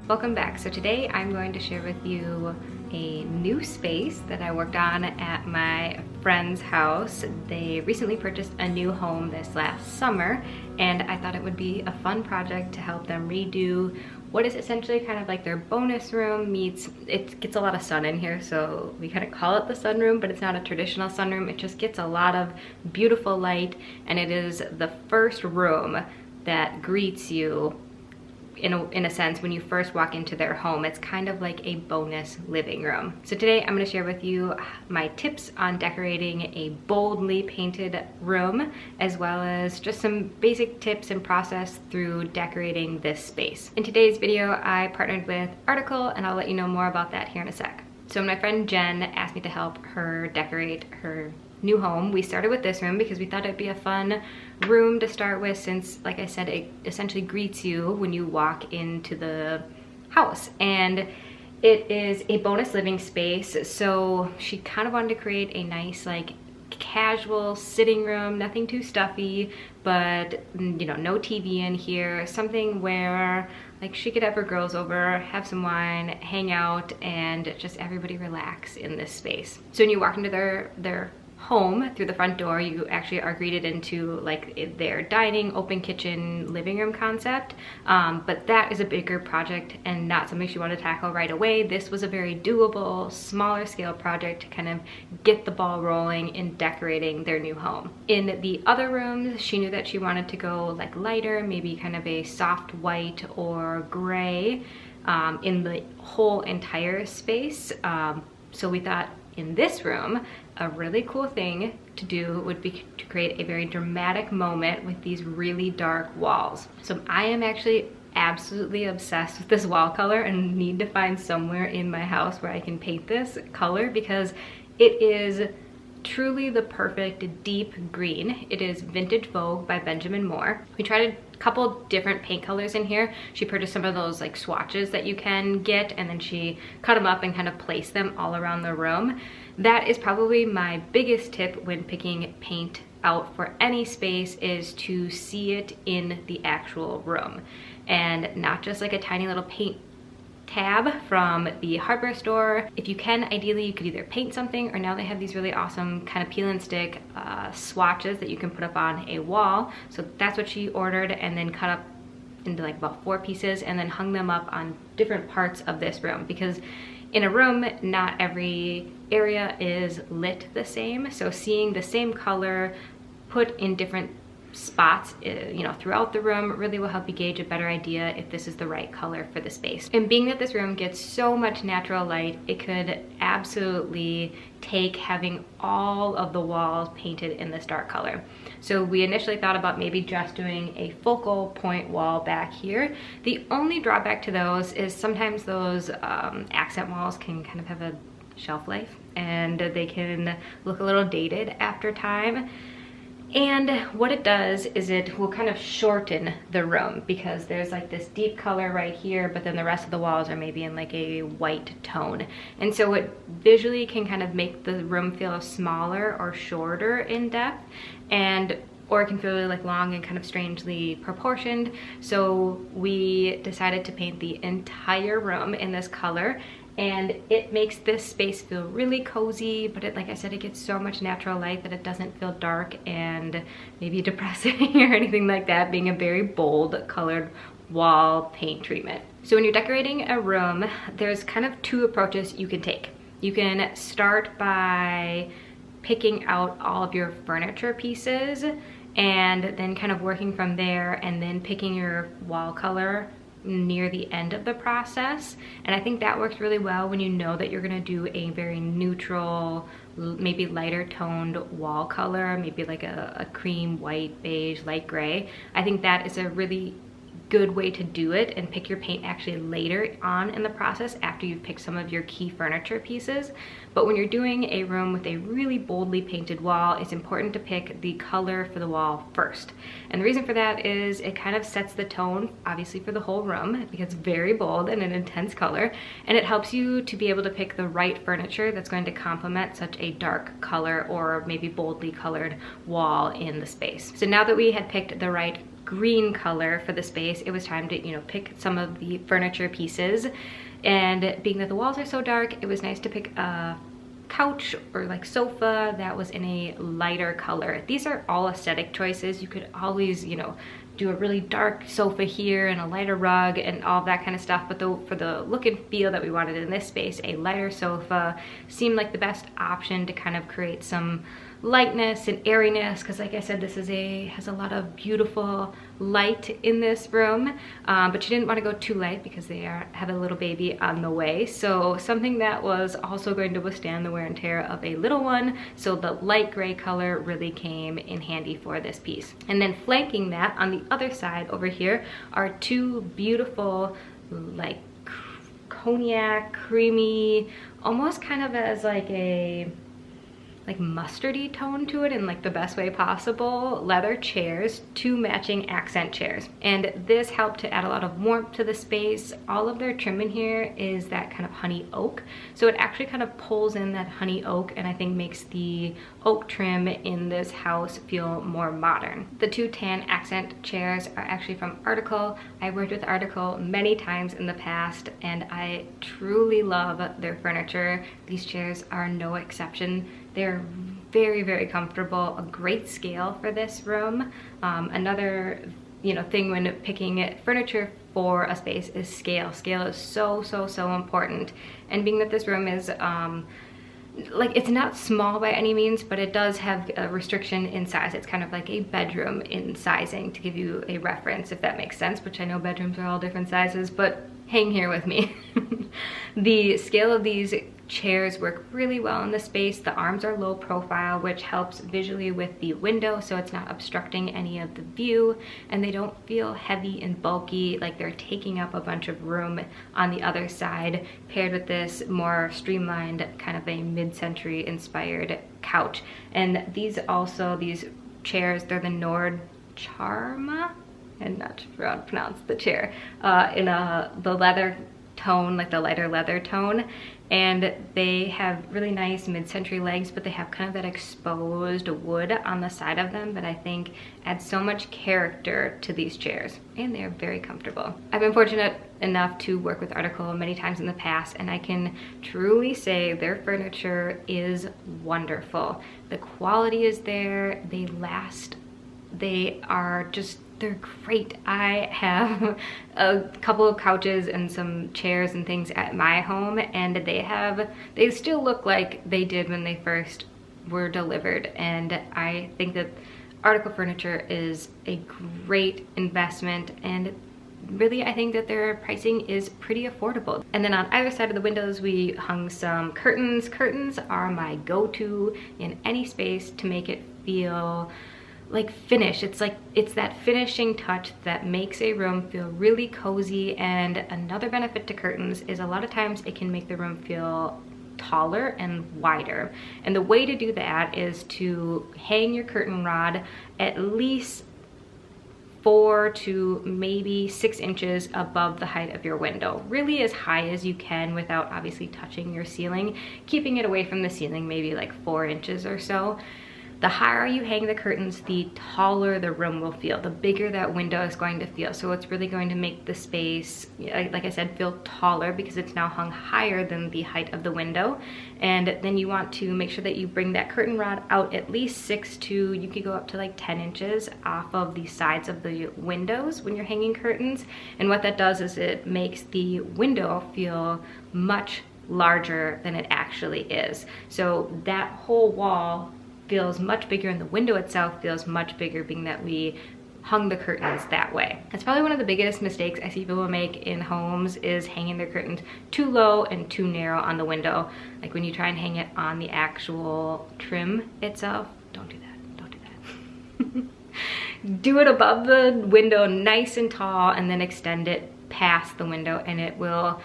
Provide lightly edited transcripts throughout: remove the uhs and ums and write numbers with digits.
Welcome back. So today I'm going to share with you a new space that I worked on at my friend's house. They recently purchased a new home this last summer, and I thought it would be a fun project to help them redo what is essentially kind of like their bonus room meets, it gets a lot of sun in here, so we kind of call it the sunroom, but it's not a traditional sunroom. It just gets a lot of beautiful light, and it is the first room that greets you in a sense when you first walk into their home. It's kind of like a bonus living room. So today I'm going to share with you my tips on decorating a boldly painted room, as well as just some basic tips and process through decorating this space. In today's video I partnered with Article, and I'll let you know more about that here in a sec. So my friend Jen asked me to help her decorate her new home. We started with this room because we thought it'd be a fun room to start with, since, like I said, it essentially greets you when you walk into the house, and it is a bonus living space. So she kind of wanted to create a nice, like, casual sitting room, nothing too stuffy, but you know, no TV in here, something where like she could have her girls over, have some wine, hang out, and just everybody relax in this space. So when you walk into their home through the front door, you actually are greeted into like their dining, open kitchen, living room concept. But that is a bigger project and not something she wanted to tackle right away. This was a very doable, smaller scale project to kind of get the ball rolling in decorating their new home. In the other rooms, she knew that she wanted to go like lighter, maybe kind of a soft white or gray in the whole entire space. So we thought in this room, a really cool thing to do would be to create a very dramatic moment with these really dark walls. So I am actually absolutely obsessed with this wall color and need to find somewhere in my house where I can paint this color, because it is truly the perfect deep green. It is Vintage Vogue by Benjamin Moore. We tried a couple different paint colors in here. She purchased some of those like swatches that you can get, and then she cut them up and kind of placed them all around the room. That is probably my biggest tip when picking paint out for any space, is to see it in the actual room and not just like a tiny little paint tab from the hardware store. If you can, ideally you could either paint something, or now they have these really awesome kind of peel and stick swatches that you can put up on a wall. So that's what she ordered, and then cut up into like about 4 pieces and then hung them up on different parts of this room, because in a room not every area is lit the same. So seeing the same color put in different spots, you know, throughout the room really will help you gauge a better idea if this is the right color for the space. And being that this room gets so much natural light, it could absolutely take having all of the walls painted in this dark color. So we initially thought about maybe just doing a focal point wall back here. The only drawback to those is sometimes those accent walls can kind of have a shelf life, and they can look a little dated after time. And what it does is it will kind of shorten the room, because there's like this deep color right here, but then the rest of the walls are maybe in like a white tone. And so it visually can kind of make the room feel smaller or shorter in depth, or it can feel really like long and kind of strangely proportioned. So we decided to paint the entire room in this color, and it makes this space feel really cozy, but it, like I said, it gets so much natural light that it doesn't feel dark and maybe depressing or anything like that, being a very bold colored wall paint treatment. So when you're decorating a room, there's kind of 2 approaches you can take. You can start by picking out all of your furniture pieces and then kind of working from there, and then picking your wall color near the end of the process. And I think that works really well when you know that you're gonna do a very neutral, maybe lighter toned wall color, maybe like a cream, white, beige, light gray. I think that is a really good way to do it, and pick your paint actually later on in the process after you've picked some of your key furniture pieces. But when you're doing a room with a really boldly painted wall, it's important to pick the color for the wall first. And the reason for that is it kind of sets the tone, obviously, for the whole room, because it's very bold and an intense color, and it helps you to be able to pick the right furniture that's going to complement such a dark color or maybe boldly colored wall in the space. So now that we had picked the right green color for the space, it was time to, you know, pick some of the furniture pieces. And being that the walls are so dark, it was nice to pick a couch or like sofa that was in a lighter color. These are all aesthetic choices. You could always, you know, do a really dark sofa here and a lighter rug and all that kind of stuff, but for the look and feel that we wanted in this space, a lighter sofa seemed like the best option to kind of create some lightness and airiness, because like I said, this is has a lot of beautiful light in this room, but you didn't want to go too light because they have a little baby on the way. So something that was also going to withstand the wear and tear of a little one, so the light gray color really came in handy for this piece. And then flanking that on the other side over here are two beautiful like cognac creamy, almost kind of as like a mustardy tone to it in like the best way possible, leather chairs, two matching accent chairs. And this helped to add a lot of warmth to the space. All of their trim in here is that kind of honey oak. So it actually kind of pulls in that honey oak and I think makes the oak trim in this house feel more modern. The two tan accent chairs are actually from Article. I worked with Article many times in the past and I truly love their furniture. These chairs are no exception. They're very, very comfortable, a great scale for this room. Another, you know, thing when picking furniture for a space is scale. Scale is so, so, so important. And being that this room is, like, it's not small by any means, but it does have a restriction in size. It's kind of like a bedroom in sizing, to give you a reference, if that makes sense, which I know bedrooms are all different sizes, but hang here with me. The scale of these chairs work really well in the space. The arms are low profile, which helps visually with the window, so it's not obstructing any of the view, and they don't feel heavy and bulky like they're taking up a bunch of room on the other side, paired with this more streamlined kind of a mid-century inspired couch. And these chairs, they're the Nord Charma, and not sure how to pronounce the chair, in the leather tone, like the lighter leather tone, and they have really nice mid-century legs, but they have kind of that exposed wood on the side of them that I think adds so much character to these chairs, and they're very comfortable. I've been fortunate enough to work with Article many times in the past, and I can truly say their furniture is wonderful. The quality is there, they last, they're great. I have a couple of couches and some chairs and things at my home, and they still look like they did when they first were delivered. And I think that Article furniture is a great investment, and really I think that their pricing is pretty affordable. And then on either side of the windows we hung some curtains. Curtains are my go-to in any space to make it feel like finish. It's that finishing touch that makes a room feel really cozy. And another benefit to curtains is a lot of times it can make the room feel taller and wider. And the way to do that is to hang your curtain rod at least 4 to maybe 6 inches above the height of your window. Really as high as you can without obviously touching your ceiling, keeping it away from the ceiling, maybe like 4 inches or so. The higher you hang the curtains, the taller the room will feel, the bigger that window is going to feel. So it's really going to make the space, like I said, feel taller because it's now hung higher than the height of the window. And then you want to make sure that you bring that curtain rod out at least 6 to, you could go up to like 10 inches off of the sides of the windows when you're hanging curtains. And what that does is it makes the window feel much larger than it actually is. So that whole wall feels much bigger, and the window itself feels much bigger, being that we hung the curtains that way. That's probably one of the biggest mistakes I see people make in homes, is hanging their curtains too low and too narrow on the window. Like when you try and hang it on the actual trim itself, don't do that, don't do that. Do it above the window nice and tall, and then extend it past the window, and it will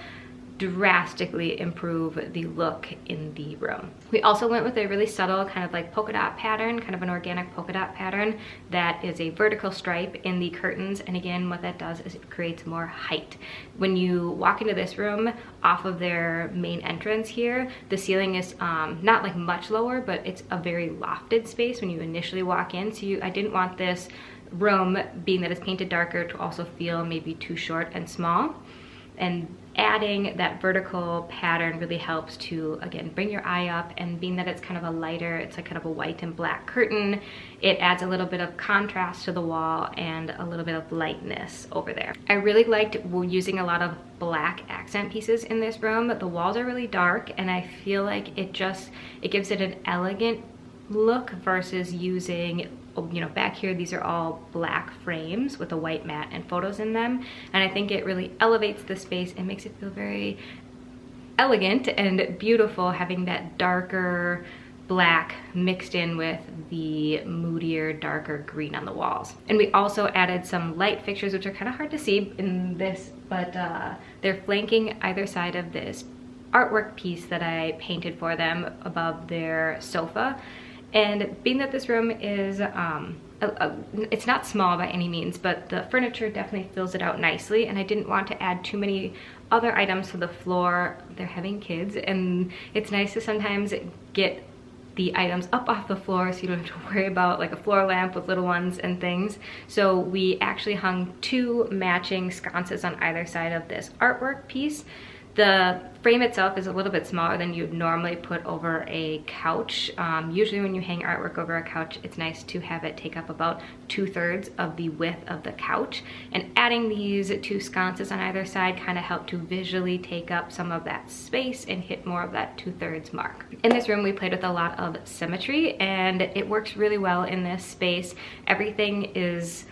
drastically improve the look in the room. We also went with a really subtle kind of like polka dot pattern, kind of an organic polka dot pattern that is a vertical stripe in the curtains. And again, what that does is it creates more height. When you walk into this room off of their main entrance here, the ceiling is not like much lower, but it's a very lofted space when you initially walk in. So I didn't want this room, being that it's painted darker, to also feel maybe too short and small. And adding that vertical pattern really helps to, again, bring your eye up, and being that it's kind of a lighter, it's like kind of a white and black curtain, it adds a little bit of contrast to the wall and a little bit of lightness over there. I really liked using a lot of black accent pieces in this room. The walls are really dark, and I feel like it gives it an elegant look versus using, you know, back here these are all black frames with a white mat and photos in them, and I think it really elevates the space and makes it feel very elegant and beautiful, having that darker black mixed in with the moodier, darker green on the walls. And we also added some light fixtures, which are kind of hard to see in this, but they're flanking either side of this artwork piece that I painted for them above their sofa. And being that this room is, it's not small by any means, but the furniture definitely fills it out nicely, and I didn't want to add too many other items to the floor. They're having kids, and it's nice to sometimes get the items up off the floor so you don't have to worry about like a floor lamp with little ones and things. So we actually hung 2 matching sconces on either side of this artwork piece. The frame itself is a little bit smaller than you'd normally put over a couch. Usually when you hang artwork over a couch, it's nice to have it take up about 2/3 of the width of the couch. And adding these 2 sconces on either side kind of helped to visually take up some of that space and hit more of that 2/3 mark. In this room, we played with a lot of symmetry, and it works really well in this space. Everything is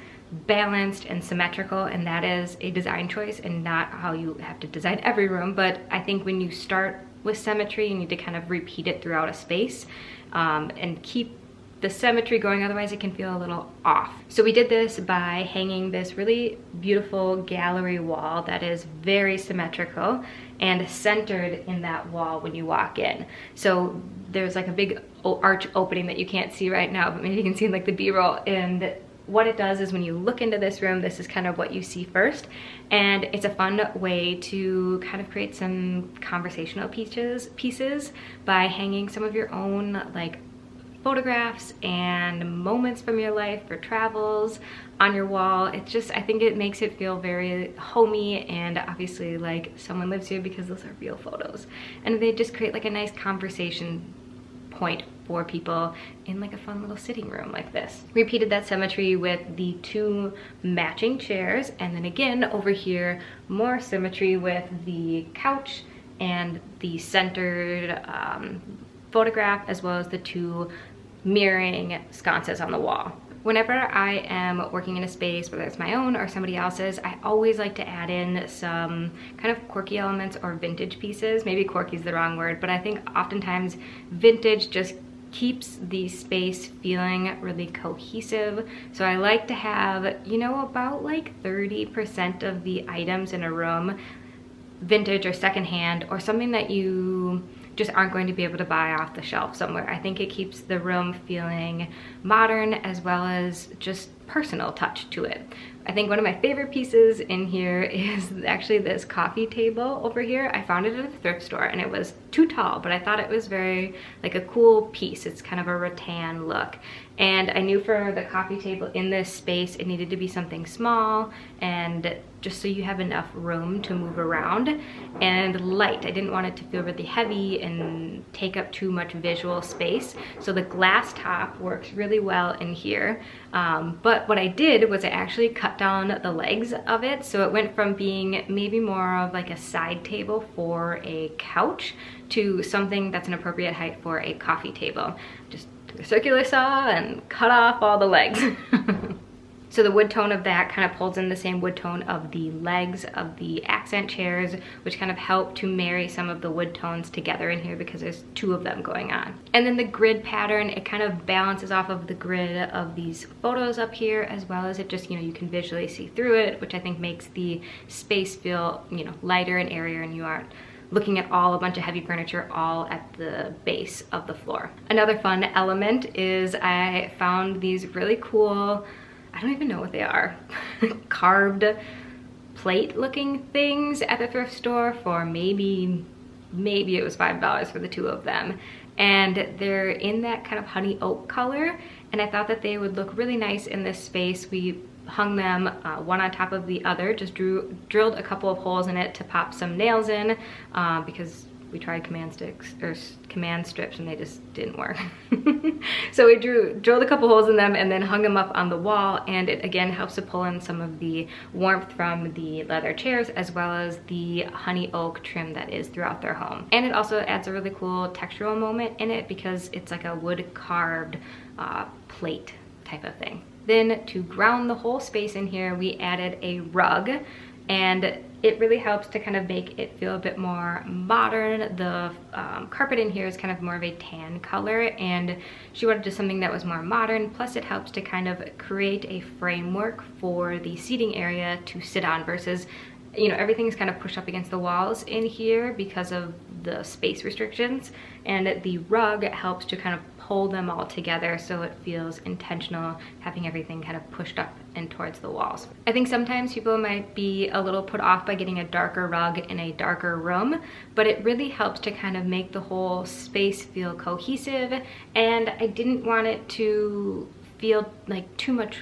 balanced and symmetrical, and that is a design choice and not how you have to design every room. But I think when you start with symmetry, you need to kind of repeat it throughout a space and keep the symmetry going, otherwise it can feel a little off. So we did this by hanging this really beautiful gallery wall that is very symmetrical and centered in that wall when you walk in. So there's like a big arch opening that you can't see right now, but maybe you can see in like the B-roll, and what it does is when you look into this room, this is kind of what you see first. And it's a fun way to kind of create some conversational pieces by hanging some of your own like photographs and moments from your life or travels on your wall. It's just, I think it makes it feel very homey, and obviously like someone lives here because those are real photos. And they just create like a nice conversation point for people in like a fun little sitting room like this. Repeated that symmetry with the 2 matching chairs, and then again over here more symmetry with the couch and the centered photograph, as well as the 2 mirroring sconces on the wall. Whenever I am working in a space, whether it's my own or somebody else's, I always like to add in some kind of quirky elements or vintage pieces. Maybe quirky is the wrong word, but I think oftentimes vintage just keeps the space feeling really cohesive. So I like to have, you know, about like 30% of the items in a room vintage or secondhand, or something that you just aren't going to be able to buy off the shelf somewhere. I think it keeps the room feeling modern, as well as just personal touch to it. I think one of my favorite pieces in here is actually this coffee table over here. I found it at a thrift store, and it was too tall, but I thought it was very like a cool piece. It's kind of a rattan look. And I knew for the coffee table in this space, it needed to be something small and just so you have enough room to move around, and light. I didn't want it to feel really heavy and take up too much visual space. So the glass top works really well in here. But what I did was I actually cut down the legs of it. So it went from being maybe more of like a side table for a couch to something that's an appropriate height for a coffee table. Just took a circular saw and cut off all the legs. So the wood tone of that kind of pulls in the same wood tone of the legs of the accent chairs, which kind of help to marry some of the wood tones together in here because there's 2 of them going on. And then the grid pattern, it kind of balances off of the grid of these photos up here, as well as it just, you know, you can visually see through it, which I think makes the space feel, you know, lighter and airier, and you aren't looking at a bunch of heavy furniture all at the base of the floor. Another fun element is I found these really cool, I don't even know what they are, carved plate looking things at the thrift store for maybe it was $5 for the 2 of them. And they're in that kind of honey oak color, and I thought that they would look really nice in this space. We hung them one on top of the other, just drilled a couple of holes in it to pop some nails in because we tried command strips and they just didn't work. So we drilled a couple holes in them and then hung them up on the wall, and it again helps to pull in some of the warmth from the leather chairs as well as the honey oak trim that is throughout their home. And it also adds a really cool textural moment in it because it's like a wood carved plate type of thing. Then to ground the whole space in here, we added a rug, and it really helps to kind of make it feel a bit more modern. The carpet in here is kind of more of a tan color, and she wanted just something that was more modern. Plus it helps to kind of create a framework for the seating area to sit on versus, you know, everything's kind of pushed up against the walls in here because of the space restrictions, and the rug helps to kind of pull them all together so it feels intentional, having everything kind of pushed up and towards the walls. I think sometimes people might be a little put off by getting a darker rug in a darker room, but it really helps to kind of make the whole space feel cohesive, and I didn't want it to feel like too much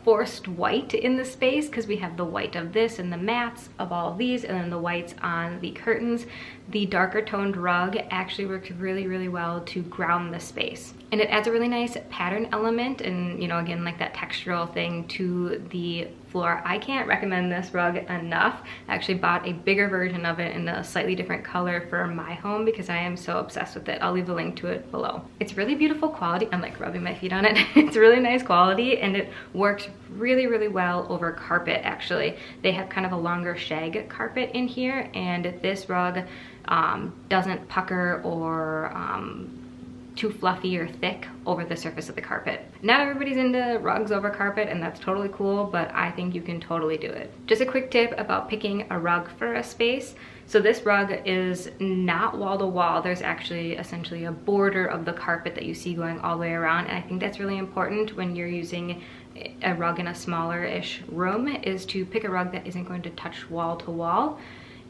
forced white in the space because we have the white of this and the mats of all of these and then the whites on the curtains. The darker toned rug actually works really, really well to ground the space. And it adds a really nice pattern element and, you know, again, like that textural thing to the floor. I can't recommend this rug enough. I actually bought a bigger version of it in a slightly different color for my home because I am so obsessed with it. I'll leave a link to it below. It's really beautiful quality. I'm like rubbing my feet on it. It's really nice quality, and it works really, really well over carpet actually. They have kind of a longer shag carpet in here, and this rug doesn't pucker or too fluffy or thick over the surface of the carpet. Not everybody's into rugs over carpet, and that's totally cool, but I think you can totally do it. Just a quick tip about picking a rug for a space. So this rug is not wall to wall. There's actually essentially a border of the carpet that you see going all the way around, and I think that's really important when you're using a rug in a smaller-ish room, is to pick a rug that isn't going to touch wall to wall.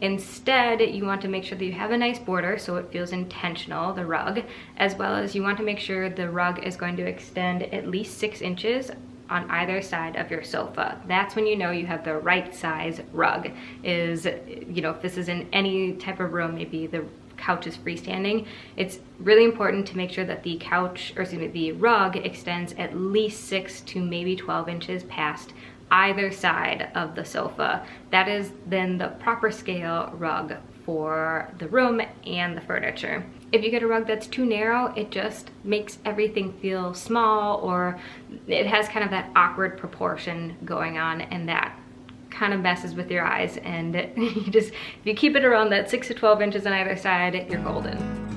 Instead, you want to make sure that you have a nice border so it feels intentional, the rug, as well as you want to make sure the rug is going to extend at least 6 inches on either side of your sofa. That's when you know you have the right size rug. Is, you know, if this is in any type of room, maybe the couch is freestanding, it's really important to make sure that the couch, or excuse me, the rug extends at least 6 to maybe 12 inches past either side of the sofa. That is then the proper scale rug for the room and the furniture. If you get a rug that's too narrow, it just makes everything feel small, or it has kind of that awkward proportion going on, and that kind of messes with your eyes. And you just, if you keep it around that 6 to 12 inches on either side, you're golden.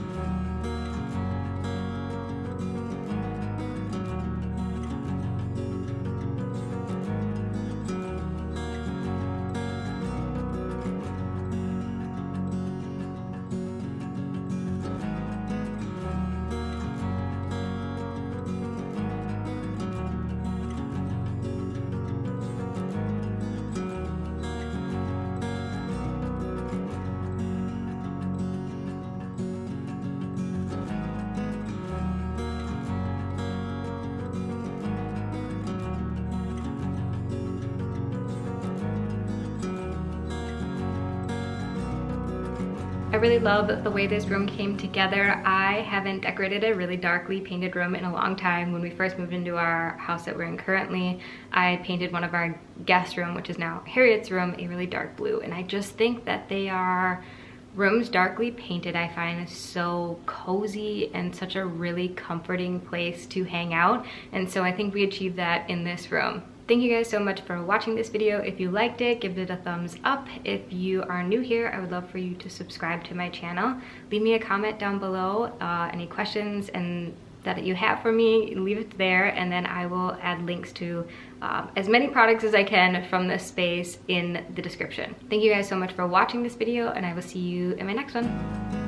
I really love the way this room came together. I haven't decorated a really darkly painted room in a long time. When we first moved into our house that we're in currently, I painted one of our guest room, which is now Harriet's room, a really dark blue. And I just think that they are rooms darkly painted, I find is so cozy and such a really comforting place to hang out. And so I think we achieved that in this room. Thank you guys so much for watching this video. If you liked it, give it a thumbs up. If you are new here, I would love for you to subscribe to my channel. Leave me a comment down below, any questions and that you have for me, leave it there, and then I will add links to as many products as I can from this space in the description. Thank you guys so much for watching this video, and I will see you in my next one.